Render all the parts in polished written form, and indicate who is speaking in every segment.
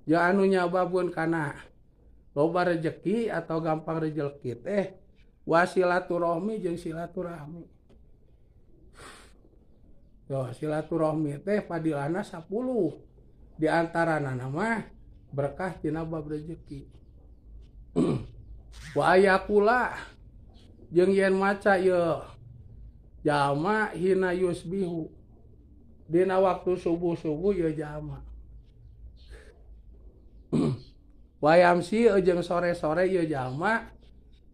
Speaker 1: jeung anu nyababun kana loba rezeki atau gampang rezeki teh wasilaturahmi jeung silaturahmi. Yo silaturahmi teh padilana 10. Di antarana mah berkah tina bab rezeki. Wa ayakula jeung yen maca ieu jalma hina yusbihu dina waktu subuh-subuh ieu jalma. Wayamsi jeung sore-sore ieu jalma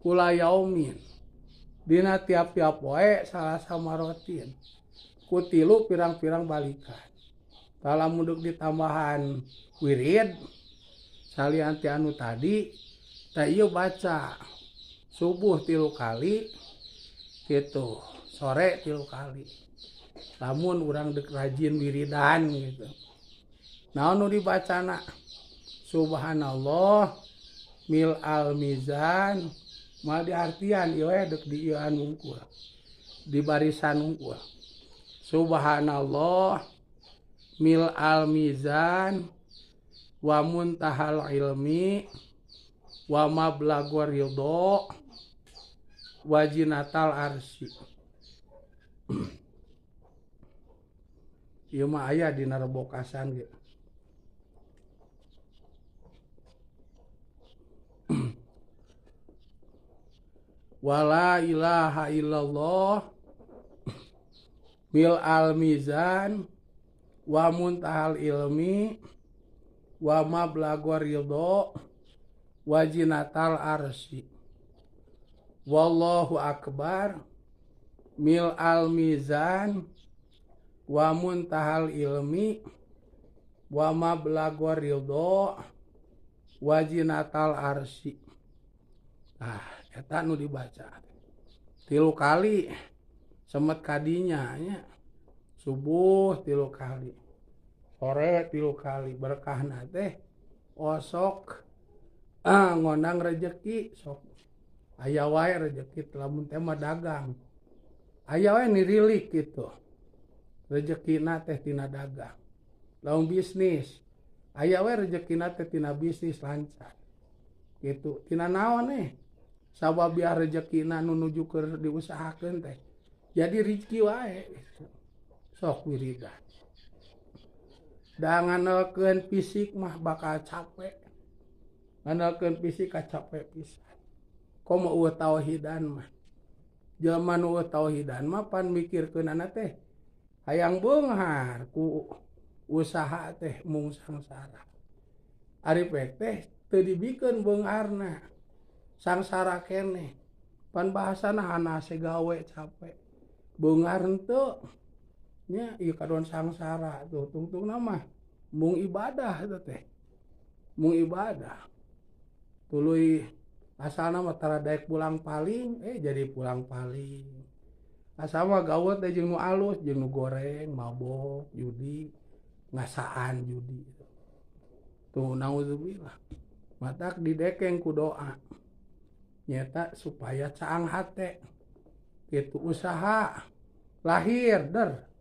Speaker 1: kula yaumin dina tiap-tiap poe salasa marotin ku 3 pirang-pirang balikan. Lamun deuk ditambahan wirid salian ti anu tadi teh ieu baca subuh 3 kali gitu, sore 3 kali. Lamun urang deuk rajin wiridan gitu. Naon nu dibacana? Subhanallah mil al mizan mal diartian ieu deuk di ieu anu unggul. Di barisan unggul. Subhanallah mil al mizan wa muntahal ilmi wa mablagor ridho wa jinatal arsy. Ieu mah aya dina rebokasan ge. Wala ilaha illallah mil al mizan wa muntahal ilmi wa mablagor ridho wa jinatal arsy. Wallahu akbar mil al mizan wa muntahal ilmi wa mablagor ridho wa jinatal arsy. Eta nu dibaca 3 kali semet kadinya nya. Subuh 3 kali, sore 3 kali. Berkahna teh osok ngondang rezeki sok aya wae rezeki lamun teh mah dagang. Aya wae nirilik gitu. Rezekina teh tina dagang. Lamun bisnis aya wae rezekina teh tina bisnis lancar. Gitu. Tina naon sababiah rezekina nu nuju keur diusahakeun teh. Jadi rezeki wae gitu. Sok wiridan. Da nganalkeun fisik mah bakal capek. Nganalkeun fisik capek pisan. Komo eueuh tauhidan mah. Jelema nu eueuh tauhidan mah pan mikirkeunana teh hayang beunghar ku usaha teh mung sangsara. Ari pek teh teu dibikeun beungharna. Sangsara keneh. Pan bahasana hanase gawe capek. Beunghar henteu. Nya ieu kadoan sangsara tuh tungtungna mah mung ibadah eta teh. Mung ibadah. Tuluy asalna mah tara daek pulang paling jadi pulang paling. Asal mah gawe teh jeung nu alus jeung nu goreng, mabok, judi, ngasaan judi. Tuh naudzubillah. Matak didekeng ku doa. Nyata supaya caang hate. Kitu usaha lahir der.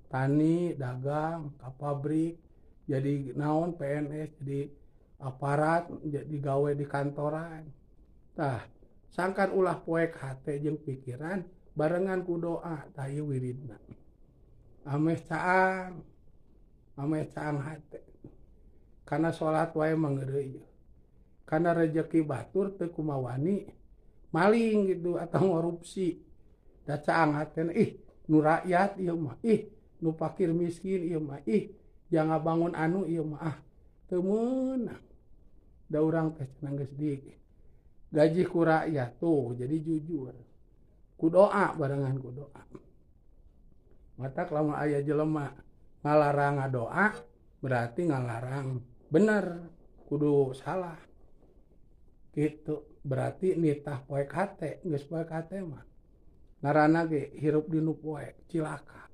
Speaker 1: Tani, dagang, ka pabrik, jadi naon PNS, jadi aparat, jadi gawe di kantoran. Tah, sangkan ulah poek hate jeung pikiran barengan ku doa tah ieu wiridna. Ameh caang hate. Kana salat wae mangeureuy. Kana rezeki batur teu kumawani maling gitu atau korupsi. Da caang hatena nu rakyat ieu mah nu fakir miskin ieu mah jangan bangun anu ieu mah teu meunang. Da urang teh cenah geus gaji ku rakyat tuh jadi jujur. Ku doa barengan ku doa. Matak lamun aya jelema ngalarang ngadoa berarti ngalarang bener kudu salah. Gitu berarti nitah poek hate geus poek hate mah ngaranna ge hirup dinu poek cilaka.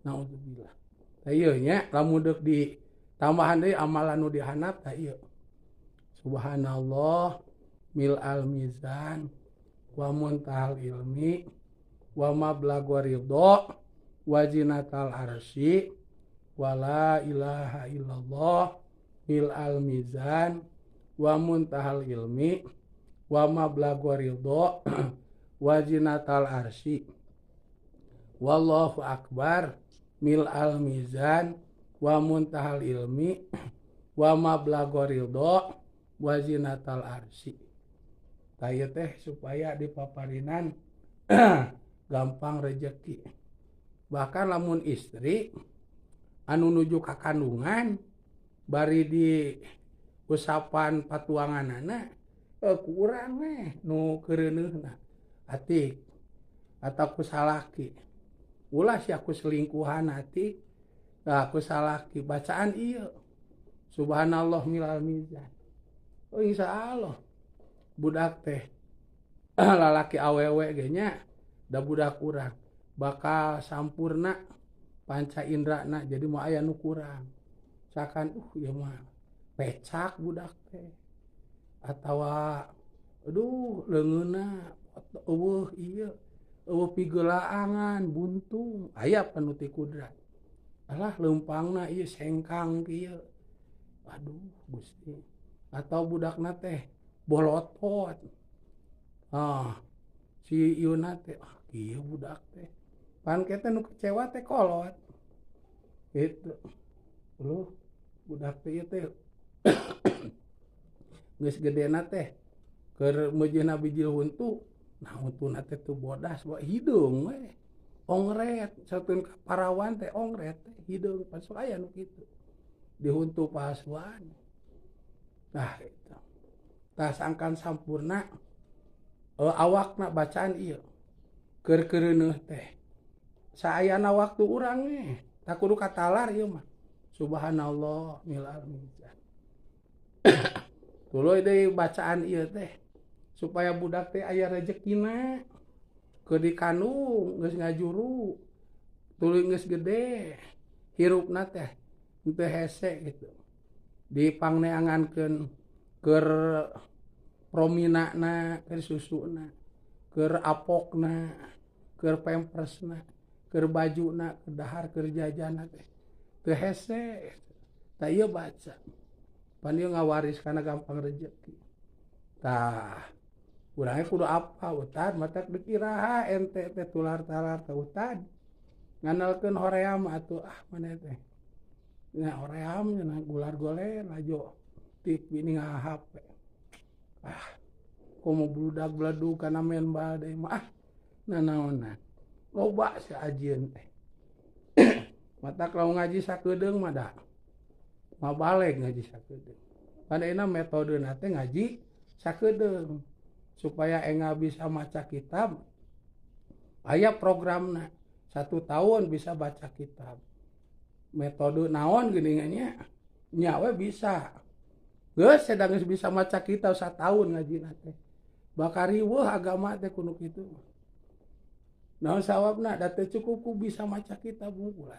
Speaker 1: Naudzubillah. Tah ieu nya lamun deuk di tambahan deui amalan nu dihandap tah ieu. Subhanallah mil al mizan wa muntahal ilmi wa mablagor ridho wa jinatal arsy wa la ilaha illallah mil al mizan wa muntahal ilmi wa mablagha ridho wa zinatal arsy wallahu akbar mil al mizan wa muntahal ilmi wa mablagha ridho wa zinatal arsy. Taya teh supaya dipaparinan gampang rezeki. Bahkan lamun istri anu nuju ka kandungan bari di usapan patuanganana kurang nu keureuneuna atik atau ku salaki ulah sia ku selingkuhan atik ku salaki bacaan ieu subhanallah milal mizan. Oh insyaallah budak teh lalaki awewe ge nya da budak kurang bakal sampurna panca indrana jadi mau aya nu kurang sakan ieu mah pecak budak teh atawa aduh leungeunna eueuh ieu eueuh pigelaangan buntung aya panu ti kudrat alah leumpangna ieu sengkang kieu aduh Gusti atau budakna teh bolotot si ieu teh kieu budak teh pan kita nu kecewa teh kolot gitu lu budak teh ieu teh geus gedena teh keur meujeuhna biji huntu nah huntuna teh teu bodas bae hideung we ongret sateun parawan teh ongret teh hideung pas aya nu kitu di huntu pasuan nah itu tah sangkan sampurna awakna bacaan ieu keur keureuneuh teh saayana waktu urang tak kudu katalar ieu mah subhanallah milal mizan tuluy deui bacaan ieu teh supaya budak teh aya rezekina keur di kandung geus ngajuru tuluy geus gede hirupna teh teu hese gitu dipangneangankeun keur prominana keur susuna keur apokna keur pampersna keur bajuna keur dahar keur jajana teh teu hese tah ieu baca pan ieu ngawaris kana gampang rezeki tah urang ge kudu apa utad matak dikiraha ente teh tular-talar teh utad nganalkeun hoream atuh maneh teh nya hoream nya gular goler ajo TV ningal HP komo budak bladug kana men bade mah nanaonan loba saajieun teh matak lamun ngaji sakedeung mah da mabaleg ngaji sakedeung padaina metodena teh ngaji sakedeung supaya enga bisa maca kitab aya programna 1 tahun bisa baca kitab metode naon geuningan nya we bisa geus sedang bisa maca kitab 1 tahun ngajina teh bakal riweuh agama teh kudu kitu naon sawabna da teu cukup ku bisa maca kitab unggul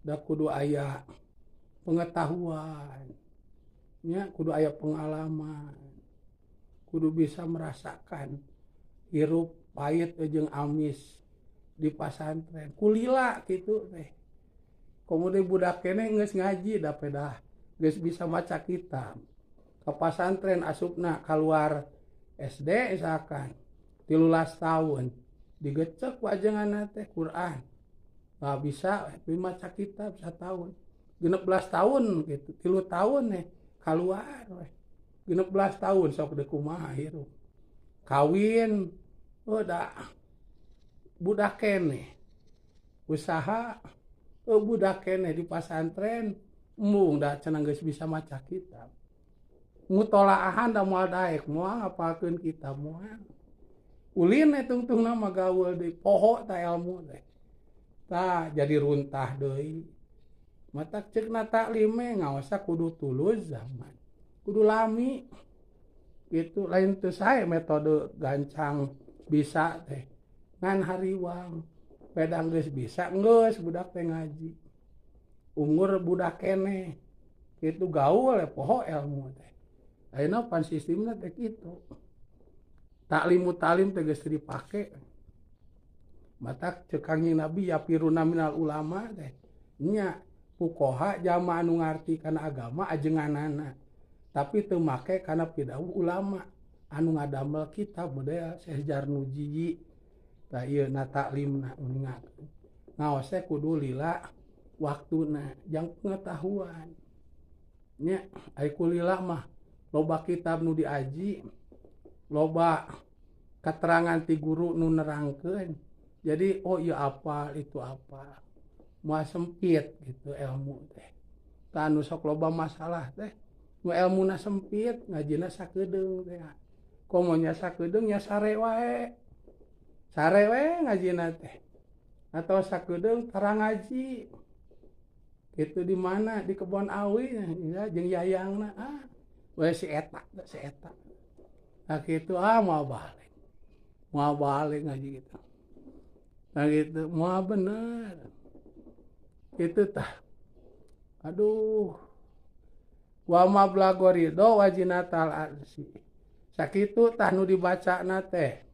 Speaker 1: da kudu aya pengetahuan nya kudu aya pengalaman kudu bisa merasakan hirup pait jeung amis di pasantren kulila kitu teh komo deui budak keneh geus ngaji da pedah geus bisa maca kitab ka pasantren asupna kaluar SD misalkan 13 tahun digecek wajanganna teh Quran nah bisa maca kitab 1 tahun 16 tahun gitu 3 tahun kaluar we 16 tahun sok deuk kumaha hirup kawin da budak keneh usaha budak keneh di pasantren mung da cenah geus bisa maca kitab mutolaahan da moal daek moal ngapalkeun kitab moal ulin tungtungna mah gaweul deui poho ta ilmu teh tah jadi runtah deui matak ceukna taklim ngaosa kudu tulus zaman kudu lami gitu lain teu sae metode gancang bisa teh ngan hariwang pedang geus bisa geus budak teh ngaji umur budak keneh kitu gaul poho ilmu teh ayeuna pan sistemna teh kitu taklimu talim teh geus dipake matak ceuk Kangjeng Nabi yapiruna minal ulama teh nya fuqaha jama anu ngarti kana agama ajenganana tapi teu make kana pidawuh ulama anu ngadamel kitab model Syekh Jarnuji tah ieu na taklimna ningakeun ngaos teh kudu lila waktuna jang pengetahuan nya ai kulila mah loba kitab nu diaji loba keterangan ti guru nu nerangkeun jadi oh iya apa itu apa moal sempit gitu ilmu teh tah anu sok loba masalah teh nu ilmuna sempit ngajina sakedeung teh komonya sakedeung nya sare wae ngajina teh atau sakedeung tara ngaji itu di mana di kebon awi ya jeung yayangna we si eta nah kitu mau balik ngaji gitu nah gitu mau bener itu tah aduh wa ma blagorido wajinatal arsi sakitu tah nu dibacana teh